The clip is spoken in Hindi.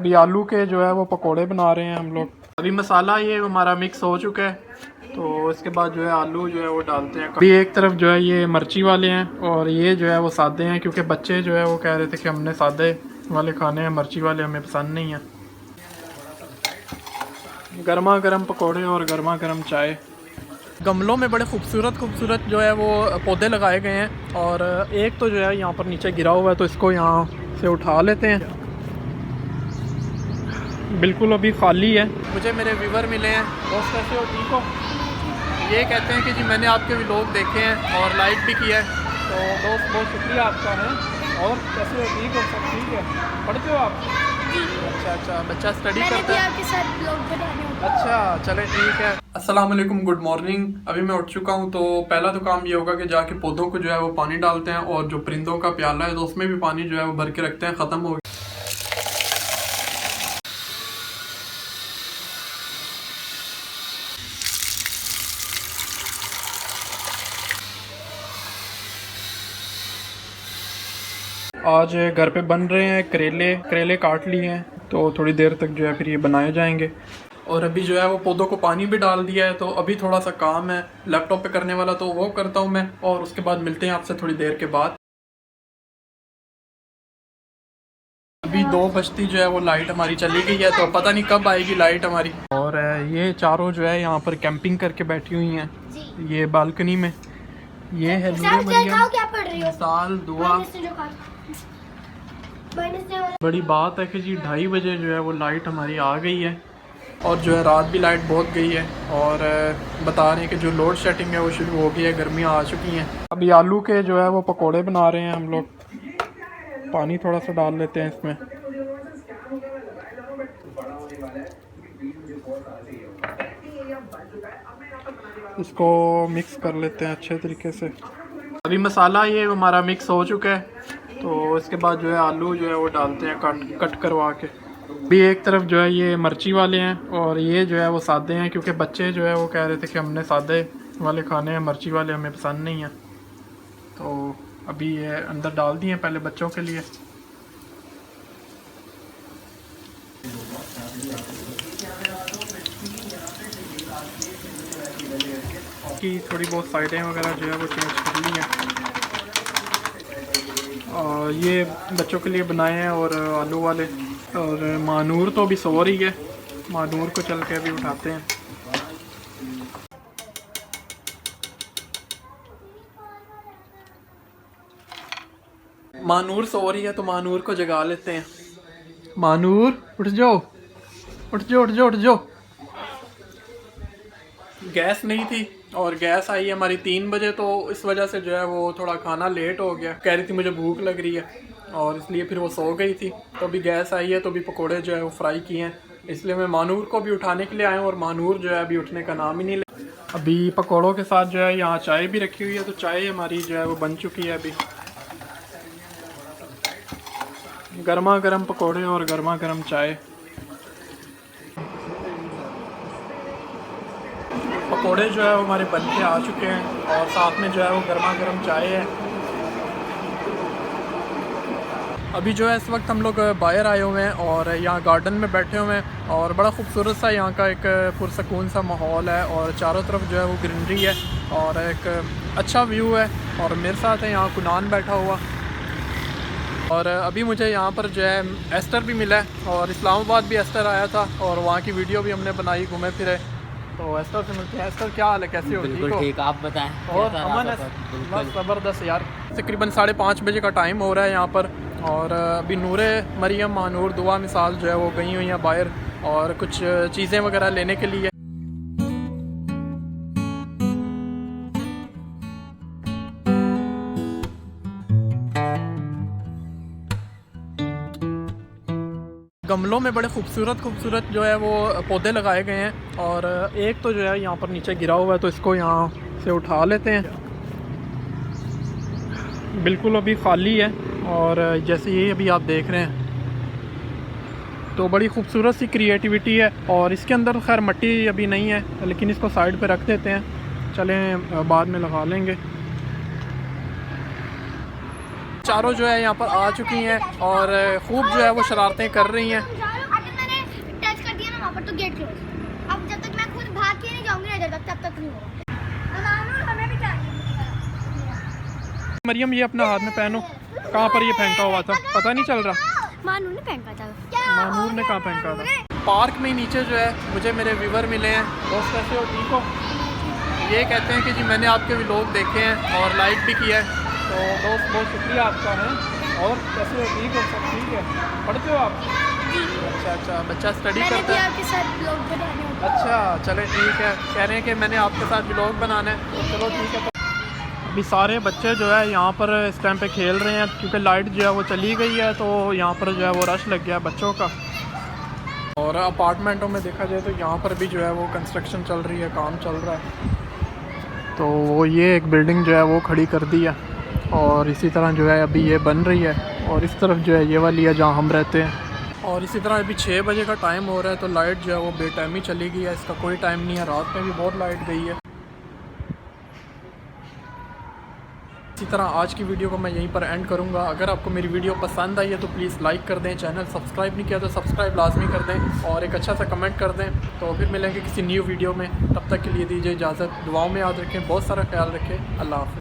अभी आलू के जो है वो पकोड़े बना रहे हैं हम लोग। अभी मसाला ये हमारा मिक्स हो चुका है, तो इसके बाद जो है आलू जो है वो डालते हैं। अभी एक तरफ जो है ये मिर्ची वाले हैं और ये जो है वो सादे हैं, क्योंकि बच्चे जो है वो कह रहे थे कि हमने सादे वाले खाने हैं, मिर्ची वाले हमें पसंद नहीं है। गर्मा गर्म पकोड़े और गर्मा गर्म चाय। गमलों में बड़े खूबसूरत खूबसूरत जो है वो पौधे लगाए गए हैं, और एक तो जो है यहाँ पर नीचे गिरा हुआ है, तो इसको यहाँ से उठा लेते हैं। बिल्कुल अभी खाली है। मुझे मेरे व्यूवर मिले हैं। दोस्त कैसे हो, ठीक हो? ये कहते हैं कि जी मैंने आपके व्लॉग देखे हैं और लाइक भी किया है, तो दोस्त बहुत शुक्रिया आपका है। और कैसे हो, ठीक हो? सब ठीक है? पढ़ते हो आप? अच्छा, बच्चा स्टडी करता है। आपके साथ ब्लॉग बनाने होगा। अच्छा, चले ठीक है। अस्सलाम वालेकुम, गुड मॉर्निंग। अभी मैं उठ चुका हूँ, तो पहला तो काम ये होगा कि जाके पौधों को जो है वो पानी डालते हैं, और जो परिंदों का प्याला है तो उसमें भी पानी जो है वो भर के रखते हैं। ख़त्म हो गया। आज घर पे बन रहे हैं करेले काट लिए हैं, तो थोड़ी देर तक जो है फिर ये बनाए जाएंगे। और अभी जो है वो पौधों को पानी भी डाल दिया है, तो अभी थोड़ा सा काम है लैपटॉप पे करने वाला, तो वो करता हूँ मैं, और उसके बाद मिलते हैं आपसे थोड़ी देर के बाद। अभी 2 बजती जो है वो लाइट हमारी चली गई है, तो पता नहीं कब आएगी लाइट हमारी। और ये चारों जो है यहाँ पर कैंपिंग करके बैठी हुई हैं, ये बालकनी में। ये है नूरे मरियम, मिसाल, दुआ। बड़ी बात है कि जी 2:30 बजे जो है वो लाइट हमारी आ गई है, और जो है रात भी लाइट बहुत गई है, और बता रहे हैं कि जो लोड शेडिंग है वो शुरू हो गई है, गर्मियाँ आ चुकी हैं। अभी आलू के जो है वो पकोड़े बना रहे हैं हम लोग। पानी थोड़ा सा डाल लेते हैं इसमें। इसको मिक्स कर लेते हैं अच्छे तरीके से। अभी मसाला ये हमारा मिक्स हो चुका है, तो इसके बाद जो है आलू जो है वो डालते हैं कट करवा के। अभी एक तरफ जो है ये मिर्ची वाले हैं, और ये जो है वो सादे हैं, क्योंकि बच्चे जो है वो कह रहे थे कि हमने सादे वाले खाने हैं, मिर्ची वाले हमें पसंद नहीं है। तो अभी ये अंदर डाल दिए पहले बच्चों के लिए। की थोड़ी बहुत साइडें वगैरह जो है वो चेंज कर ली हैं, और ये बच्चों के लिए बनाए हैं और आलू वाले। और मानूर तो अभी सो रही है, मानूर को चल के अभी उठाते हैं। मानूर सो रही है, तो मानूर को जगा लेते हैं। मानूर उठ जाओ, उठ जाओ, उठ जाओ, उठ जाओ। गैस नहीं थी, और गैस आई है हमारी 3 बजे, तो इस वजह से जो है वो थोड़ा खाना लेट हो गया। कह रही थी मुझे भूख लग रही है, और इसलिए फिर वो सो गई थी। तो अभी गैस आई है, तो अभी पकोड़े जो है वो फ्राई किए हैं, इसलिए मैं मानूर को भी उठाने के लिए आया हूँ, और मानूर जो है अभी उठने का नाम ही नहीं ले। अभी पकोड़ों के साथ जो है यहाँ चाय भी रखी हुई है, तो चाय हमारी जो है वो बन चुकी है। अभी गर्मा गर्म पकोड़े और गर्मा गर्म चाय। पकोड़े जो है वो हमारे बन के आ चुके हैं, और साथ में जो है वो गर्मा गर्म चाय है। अभी जो है इस वक्त हम लोग बाहर आए हुए हैं, और यहाँ गार्डन में बैठे हुए हैं, और बड़ा खूबसूरत सा यहाँ का एक पुरसकून सा माहौल है, और चारों तरफ जो है वो ग्रीनरी है, और एक अच्छा व्यू है। और मेरे साथ है यहाँ कुनान बैठा हुआ, और अभी मुझे यहाँ पर जो है एस्टर भी मिला है, और इस्लामाबाद भी एस्टर आया था, और वहाँ की वीडियो भी हमने बनाई, घूमे फिरे। तो एस्टर से मिलते हैं। एस्टर क्या हाल है, कैसे हो? बिल्कुल ठीक, आप बताएं। और अमन है, बस ज़बरदस्त यार। तकरीबन 5:30 बजे का टाइम हो रहा है यहाँ पर, और अभी नूरे मरियम, मानूर, दुआ, मिसाल जो है वो गई हुई हैं बाहर, और कुछ चीज़ें वगैरह लेने के लिए। गमलों में बड़े खूबसूरत खूबसूरत जो है वो पौधे लगाए गए हैं, और एक तो जो है यहाँ पर नीचे गिरा हुआ है, तो इसको यहाँ से उठा लेते हैं। बिल्कुल अभी खाली है, और जैसे ये अभी आप देख रहे हैं, तो बड़ी खूबसूरत सी क्रिएटिविटी है। और इसके अंदर खैर मिट्टी अभी नहीं है, लेकिन इसको साइड पे रख देते हैं, चलें बाद में लगा लेंगे। चारों जो है यहाँ पर आ चुकी हैं, और खूब जो है वो शरारतें कर रही हैं। वहाँ पर तो गेट क्लोज। अब जब तक मैं खुद भाग के नहीं जाऊंगी ना इधर तक, तब तक नहीं होगा। हमें भी चाहिए। मरियम ये अपना हाथ में पहनो, कहाँ पर ये फेंका हुआ था पता नहीं चल रहा। मानू ने फेंका था। मानूर ने कहाँ फेंका था? पार्क में नीचे जो है मुझे मेरे व्यूवर मिले हैं। दोस्त कैसे हो, ठीक हो? ये कहते हैं कि जी मैंने आपके व्लॉग देखे हैं और लाइक भी किया है, तो दोस्त बहुत शुक्रिया आपका है। और कैसे हो, ठीक हो, सब ठीक है? पढ़ते हो आप? अच्छा, बच्चा स्टडी करता है। आपके साथ व्लॉग बनाने हैं। अच्छा चले ठीक है, कह रहे हैं कि मैंने आपके साथ व्लॉग बनाना है, तो चलो ठीक है। अभी सारे बच्चे जो है यहाँ पर इस टाइम पे खेल रहे हैं, क्योंकि लाइट जो है वो चली गई है, तो यहाँ पर जो है वो रश लग गया है बच्चों का। और अपार्टमेंटों में देखा जाए तो यहाँ पर भी जो है वो कंस्ट्रक्शन चल रही है, काम चल रहा है। तो वो ये एक बिल्डिंग जो है वो खड़ी कर दी है, और इसी तरह जो है अभी ये बन रही है, और इस तरफ जो है ये वाली है जहाँ हम रहते हैं। और इसी तरह अभी 6 बजे का टाइम हो रहा है, तो लाइट जो है वो बेटाइम ही चली गई है, इसका कोई टाइम नहीं है। रात में भी बहुत लाइट गई है। इसी तरह आज की वीडियो को मैं यहीं पर एंड करूंगा। अगर आपको मेरी वीडियो पसंद आई है तो प्लीज़ लाइक कर दें, चैनल सब्सक्राइब नहीं किया तो सब्सक्राइब लाजमी कर दें, और एक अच्छा सा कमेंट कर दें। तो फिर मिलेंगे किसी न्यू वीडियो में, तब तक के लिए दीजिए इजाज़त। दुआओं में याद रखें, बहुत सारा ख्याल रखें। अल्लाह हाफ़िज़।